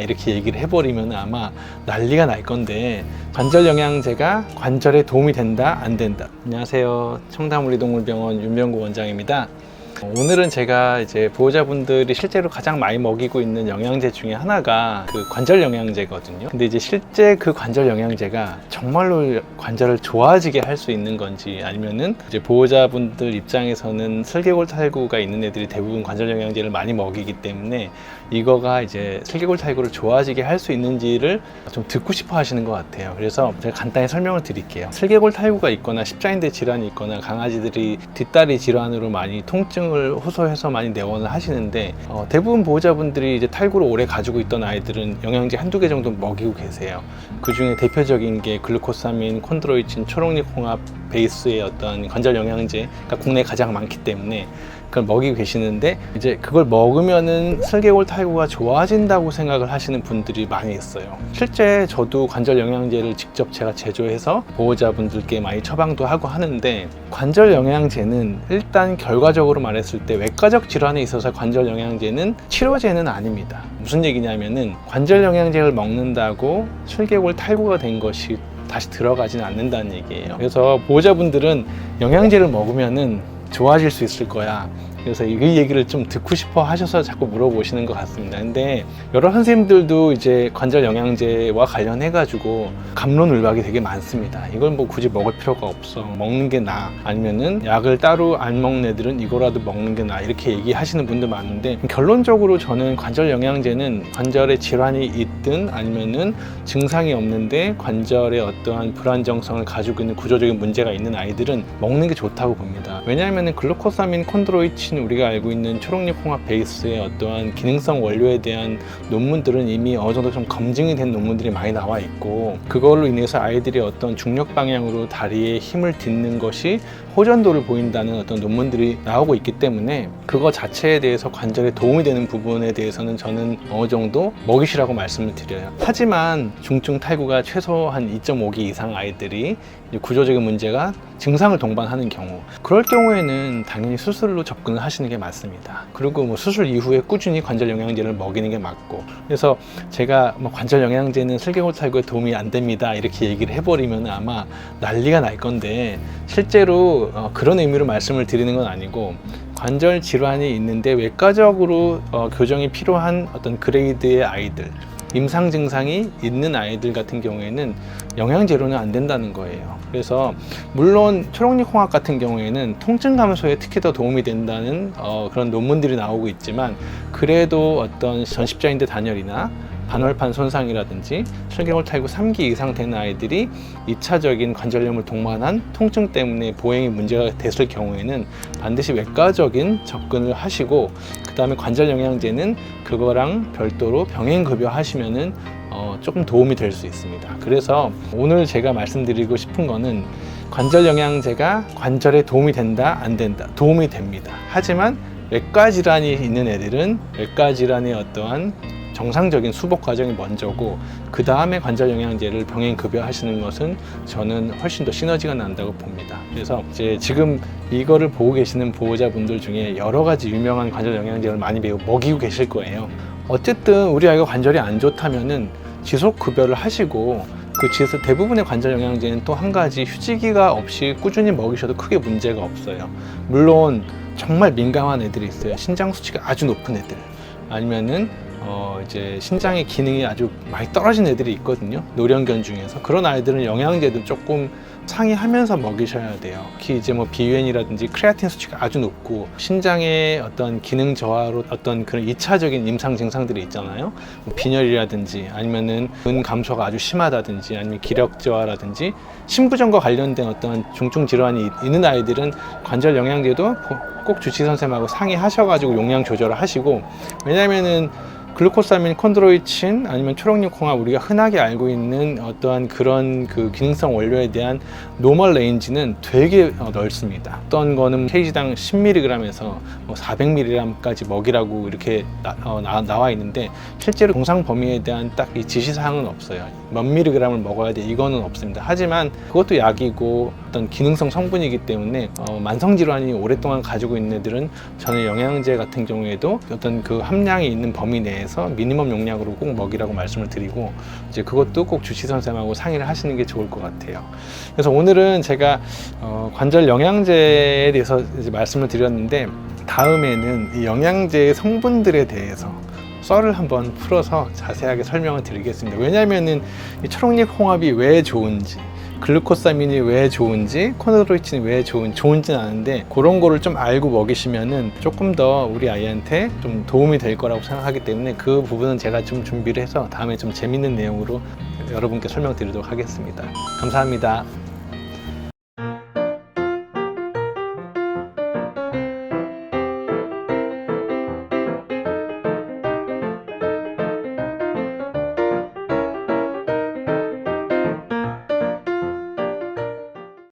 이렇게 얘기를 해버리면 아마 난리가 날 건데, 관절 영양제가 관절에 도움이 된다 안 된다. 안녕하세요, 청담우리동물병원 윤병구 원장입니다. 오늘은 제가 이제 보호자분들이 실제로 가장 많이 먹이고 있는 영양제 중에 하나가 그 관절 영양제거든요. 근데 이제 실제 그 관절 영양제가 정말로 관절을 좋아지게 할 수 있는 건지, 아니면은 이제 보호자분들 입장에서는 슬개골 탈구가 있는 애들이 대부분 관절 영양제를 많이 먹이기 때문에 이거가 이제 슬개골 탈구를 좋아지게 할 수 있는지를 좀 듣고 싶어 하시는 것 같아요. 그래서 제가 간단히 설명을 드릴게요. 슬개골 탈구가 있거나 십자인대 질환이 있거나 강아지들이 뒷다리 질환으로 많이 통증을 호소해서 많이 내원을 하시는데, 대부분 보호자분들이 이제 탈구를 오래 가지고 있던 아이들은 영양제 한두 개 정도 먹이고 계세요. 그 중에 대표적인 게 글루코사민, 콘드로이친, 초록잎 홍합 베이스의 어떤 관절 영양제가 국내에 가장 많기 때문에 그걸 먹이고 계시는데, 이제 그걸 먹으면은 슬개골 탈구가 좋아진다고 생각을 하시는 분들이 많이 있어요. 실제 저도 관절 영양제를 직접 제가 제조해서 보호자분들께 많이 처방도 하고 하는데, 관절 영양제는 일단 결과적으로 말했을 때 외과적 질환에 있어서 관절 영양제는 치료제는 아닙니다. 무슨 얘기냐면은 관절 영양제를 먹는다고 슬개골 탈구가 된 것이 다시 들어가지는 않는다는 얘기예요. 그래서 보호자분들은 영양제를 먹으면은 좋아질 수 있을 거야, 그래서 이 얘기를 좀 듣고 싶어 하셔서 자꾸 물어보시는 것 같습니다. 근데 여러 선생님들도 이제 관절 영양제와 관련해 가지고 갑론을박이 되게 많습니다. 이걸 뭐 굳이 먹을 필요가 없어, 먹는 게 나아, 아니면은 약을 따로 안 먹는 애들은 이거라도 먹는 게 나아, 이렇게 얘기하시는 분들 많은데, 결론적으로 저는 관절 영양제는 관절에 질환이 있든 아니면은 증상이 없는데 관절에 어떠한 불안정성을 가지고 있는 구조적인 문제가 있는 아이들은 먹는 게 좋다고 봅니다. 왜냐하면 글루코사민, 콘드로이친, 우리가 알고 있는 초록잎 홍합 베이스의 어떠한 기능성 원료에 대한 논문들은 이미 어느 정도 좀 검증이 된 논문들이 많이 나와 있고, 그걸로 인해서 아이들이 어떤 중력 방향으로 다리에 힘을 딛는 것이 호전도를 보인다는 어떤 논문들이 나오고 있기 때문에 그거 자체에 대해서 관절에 도움이 되는 부분에 대해서는 저는 어느 정도 먹이시라고 말씀을 드려요. 하지만 중증 탈구가 최소 한 2.5기 이상 아이들이 구조적인 문제가 증상을 동반하는 경우, 그럴 경우에는 당연히 수술로 접근을 하시는 게 맞습니다. 그리고 뭐 수술 이후에 꾸준히 관절 영양제를 먹이는 게 맞고, 그래서 제가 뭐 관절 영양제는 슬개골 탈구에 도움이 안 됩니다 이렇게 얘기를 해버리면 아마 난리가 날 건데, 실제로 그런 의미로 말씀을 드리는 건 아니고, 관절 질환이 있는데 외과적으로 교정이 필요한 어떤 그레이드의 아이들, 임상 증상이 있는 아이들 같은 경우에는 영양제로는 안 된다는 거예요. 그래서 물론 초록잎 홍합 같은 경우에는 통증 감소에 특히 더 도움이 된다는 그런 논문들이 나오고 있지만, 그래도 어떤 전십자인대 단열이나 반월판 손상이라든지 슬개골 탈구 3기 이상 된 아이들이 2차적인 관절염을 동반한 통증 때문에 보행이 문제가 됐을 경우에는 반드시 외과적인 접근을 하시고, 그 다음에 관절 영양제는 그거랑 별도로 병행급여 하시면은 조금 도움이 될 수 있습니다. 그래서 오늘 제가 말씀드리고 싶은 거는, 관절 영양제가 관절에 도움이 된다 안 된다, 도움이 됩니다. 하지만 외과 질환이 있는 애들은 외과 질환의 어떠한 정상적인 수복 과정이 먼저고, 그 다음에 관절 영양제를 병행 급여하시는 것은 저는 훨씬 더 시너지가 난다고 봅니다. 그래서 이제 지금 이거를 보고 계시는 보호자분들 중에 여러 가지 유명한 관절 영양제를 많이 먹이고 계실 거예요. 어쨌든 우리 아이가 관절이 안 좋다면은 지속 급여를 하시고, 그 대부분의 관절 영양제는 또 한 가지, 휴지기가 없이 꾸준히 먹이셔도 크게 문제가 없어요. 물론 정말 민감한 애들이 있어요. 신장 수치가 아주 높은 애들, 아니면은 이제 신장의 기능이 아주 많이 떨어진 애들이 있거든요. 노령견 중에서. 그런 아이들은 영양제도 조금 상의하면서 먹이셔야 돼요. 특히 이제 뭐 비유엔이라든지 크레아틴 수치가 아주 높고 신장의 어떤 기능 저하로 어떤 그런 2차적인 임상 증상들이 있잖아요. 뭐 빈혈이라든지 아니면은 근 감소가 아주 심하다든지 아니면 기력 저하라든지 심부전과 관련된 어떤 중증 질환이 있는 아이들은 관절 영양제도 꼭 주치 선생님하고 상의하셔가지고 용량 조절을 하시고, 왜냐면은 글루코사민, 콘드로이친 아니면 초록잎 홍합, 우리가 흔하게 알고 있는 어떠한 그런 그 기능성 원료에 대한 노멀 레인지는 되게 넓습니다. 어떤 거는 kg당 10mg에서 400mg까지 먹이라고 이렇게 나와 있는데, 실제로 동상 범위에 대한 딱 이 지시사항은 없어요. 몇 mg을 먹어야 돼 이거는 없습니다. 하지만 그것도 약이고 어떤 기능성 성분이기 때문에 만성 질환이 오랫동안 가지고 있는 애들은 전혀 영양제 같은 경우에도 어떤 그 함량이 있는 범위 내에서 미니멈 용량으로 꼭 먹이라고 말씀을 드리고, 이제 그것도 꼭 주치 선생님하고 상의를 하시는 게 좋을 것 같아요. 그래서 오늘은 제가 관절 영양제에 대해서 이제 말씀을 드렸는데, 다음에는 이 영양제의 성분들에 대해서 썰을 한번 풀어서 자세하게 설명을 드리겠습니다. 왜냐하면은 이 초록잎 홍합이 왜 좋은지, 글루코사민이 왜 좋은지, 코노르이친이 왜 좋은지는 아는데, 그런 거를 좀 알고 먹이시면은 조금 더 우리 아이한테 좀 도움이 될 거라고 생각하기 때문에, 그 부분은 제가 좀 준비를 해서 다음에 좀 재밌는 내용으로 여러분께 설명드리도록 하겠습니다. 감사합니다.